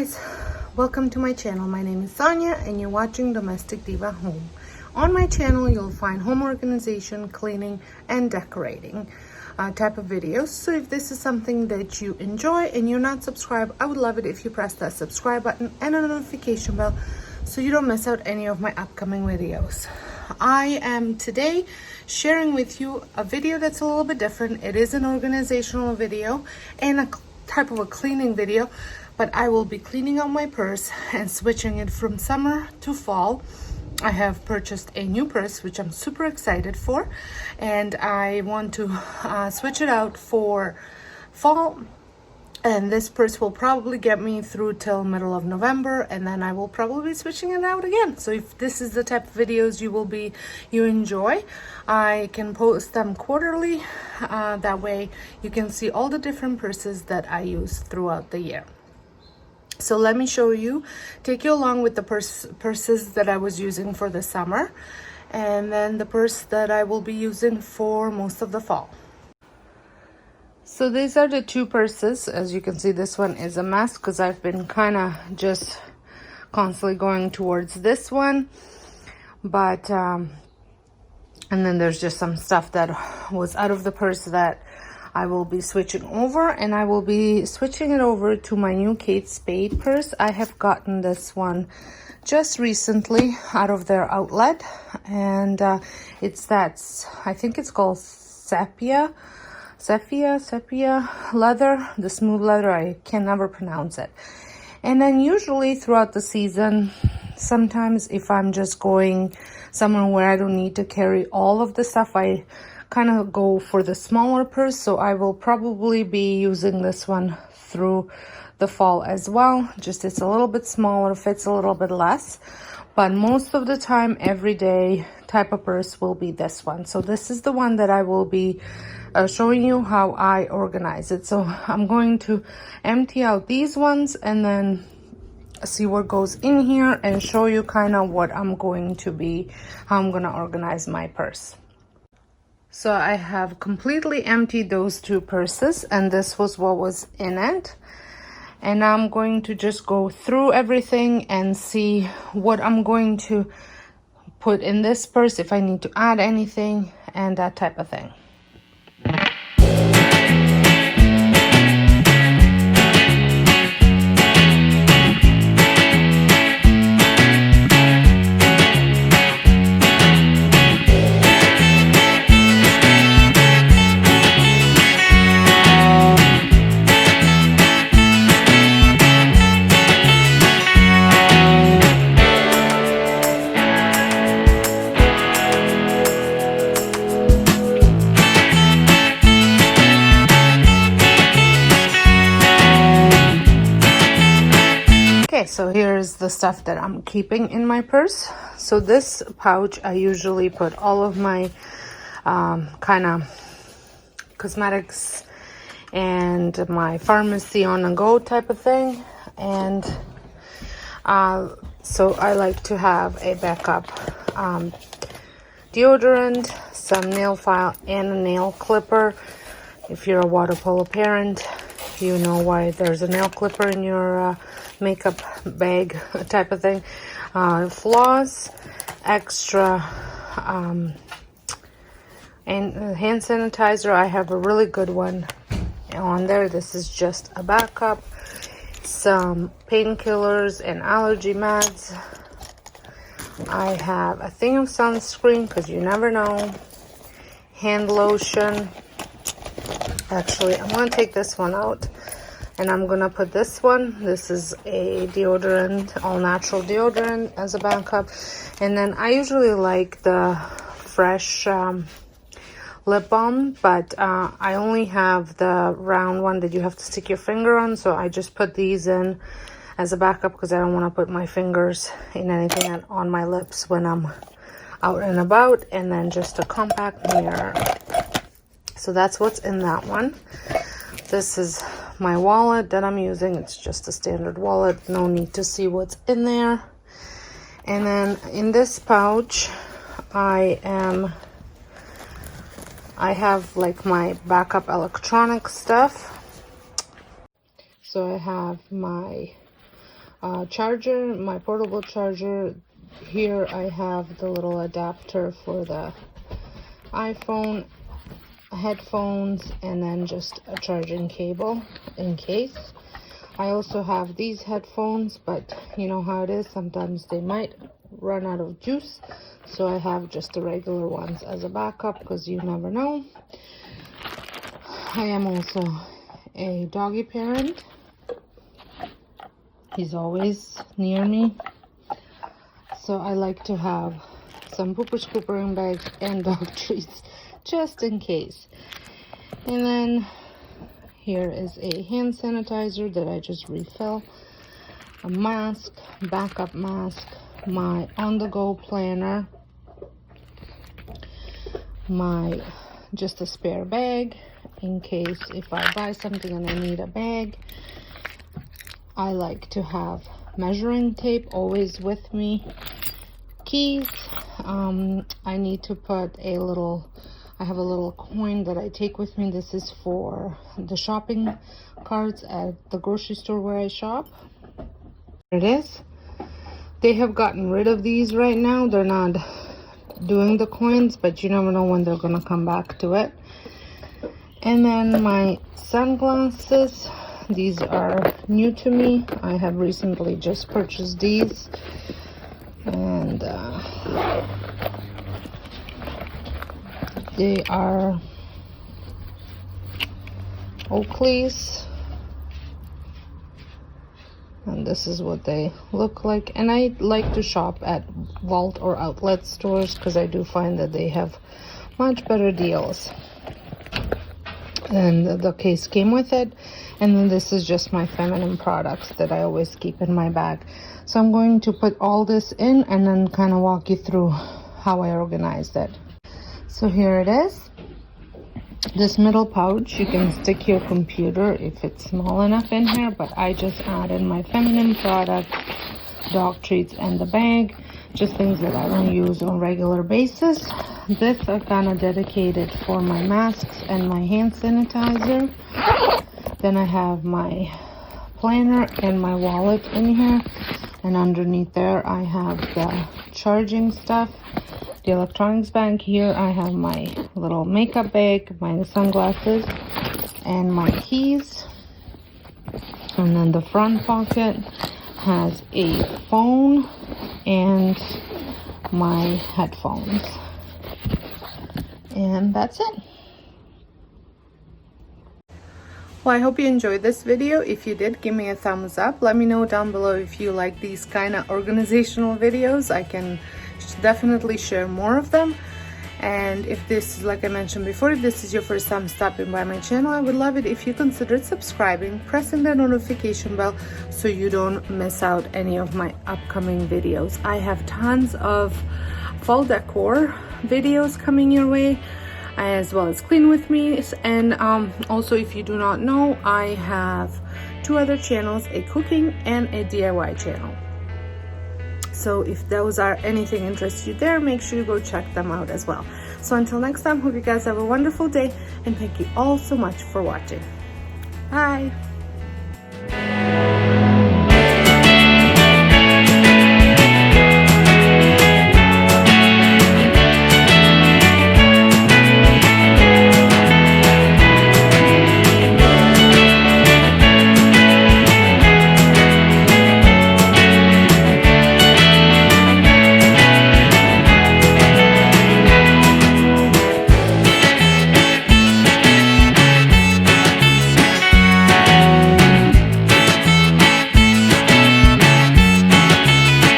guys, welcome to my channel. My name is Sonia and you're watching Domestic Diva Home. On my channel you'll find home organization, cleaning and decorating type of videos. So if this is something that you enjoy and you're not subscribed, I would love it if you press that subscribe button and a notification bell so you don't miss out any of my upcoming videos. I am today sharing with you a video that's a little bit different. It is an organizational video and a type of a cleaning video, but I will be cleaning out my purse and switching it from summer to fall. I have purchased a new purse, which I'm super excited for, and I want to switch it out for fall. And this purse will probably get me through till middle of November, and then I will probably be switching it out again. So if this is the type of videos you enjoy, I can post them quarterly. That way you can see all the different purses that I use throughout the year. So let me show you, take you along with the purses that I was using for the summer, and then the purse that I will be using for most of the fall. So these are the two purses. As you can see, this one is a mess because I've been kind of just constantly going towards this one. But, and then there's just some stuff that was out of the purse that I will be switching over, and I will be switching it over to my new Kate Spade purse. I have gotten this one just recently out of their outlet, and it's that, I think it's called sepia leather, the smooth leather. I can never pronounce it. And then usually throughout the season, sometimes if I'm just going somewhere where I don't need to carry all of the stuff, I kind of go for the smaller purse. So I will probably be using this one through the fall as well. Just it's a little bit smaller, fits a little bit less, but most of the time, everyday type of purse will be this one. So this is the one that I will be showing you how I organize it. So I'm going to empty out these ones and then see what goes in here and show you kind of what I'm going to be, how I'm going to organize my purse. So I have completely emptied those two purses, and this was what was in it. And I'm going to just go through everything and see what I'm going to put in this purse, if I need to add anything and that type of thing. So here's the stuff that I'm keeping in my purse. So this pouch, I usually put all of my kind of cosmetics and my pharmacy on the go type of thing. And so I like to have a backup deodorant, some nail file, and a nail clipper. If you're a water polo parent, you know why there's a nail clipper in your makeup bag type of thing. Floss, extra and hand sanitizer. I have a really good one on there. This is just a backup. Some painkillers and allergy meds. I have a thing of sunscreen because you never know. Hand lotion. Actually, I'm going to take this one out and I'm going to put this one. This is a deodorant, all natural deodorant as a backup. And then I usually like the fresh lip balm, but I only have the round one that you have to stick your finger on. So I just put these in as a backup because I don't want to put my fingers in anything on my lips when I'm out and about. And then just a compact mirror. So that's what's in that one. This is my wallet that I'm using. It's just a standard wallet. No need to see what's in there. And then in this pouch, I have like my backup electronic stuff. So I have my charger, my portable charger. Here I have the little adapter for the iPhone, headphones, and then just a charging cable in case. I also have these headphones, but you know how it is, sometimes they might run out of juice, so I have just the regular ones as a backup because you never know. I am also a doggy parent. He's always near me, so I like to have some pooper scoopering bags and dog treats just in case. And then here is a hand sanitizer that I just refill, a mask, backup mask, my on-the-go planner, my just a spare bag in case if I buy something and I need a bag. I like to have measuring tape always with me, keys. I need to put I have a little coin that I take with me. This is for the shopping carts at the grocery store where I shop. There it is. They have gotten rid of these right now. They're not doing the coins, but you never know when they're gonna come back to it. And then my sunglasses. These are new to me. I have recently just purchased these. And they are Oakley's. And this is what they look like. And I like to shop at Vault or outlet stores because I do find that they have much better deals. And the case came with it. And then this is just my feminine products that I always keep in my bag. So I'm going to put all this in and then kind of walk you through how I organized it. So here it is. This middle pouch, you can stick your computer if it's small enough in here, but I just added my feminine products, dog treats, and the bag. Just things that I don't use on a regular basis. This I kind of dedicated for my masks and my hand sanitizer. Then I have my planner and my wallet in here. And underneath there I have the charging stuff, the electronics bag. Here I have my little makeup bag, my sunglasses, and my keys. And then the front pocket has a phone and my headphones. And that's it. Well, I hope you enjoyed this video. If you did, give me a thumbs up. Let me know down below if you like these kind of organizational videos. I can definitely share more of them. And if this, like I mentioned before, if this is your first time stopping by my channel, I would love it if you considered subscribing, pressing the notification bell so you don't miss out any of my upcoming videos. I have tons of fall decor videos coming your way, as well as clean with me. And also, if you do not know, I have two other channels, a cooking and a DIY channel. So if those are anything interests you there, make sure you go check them out as well. So until next time, hope you guys have a wonderful day, and thank you all so much for watching. Bye.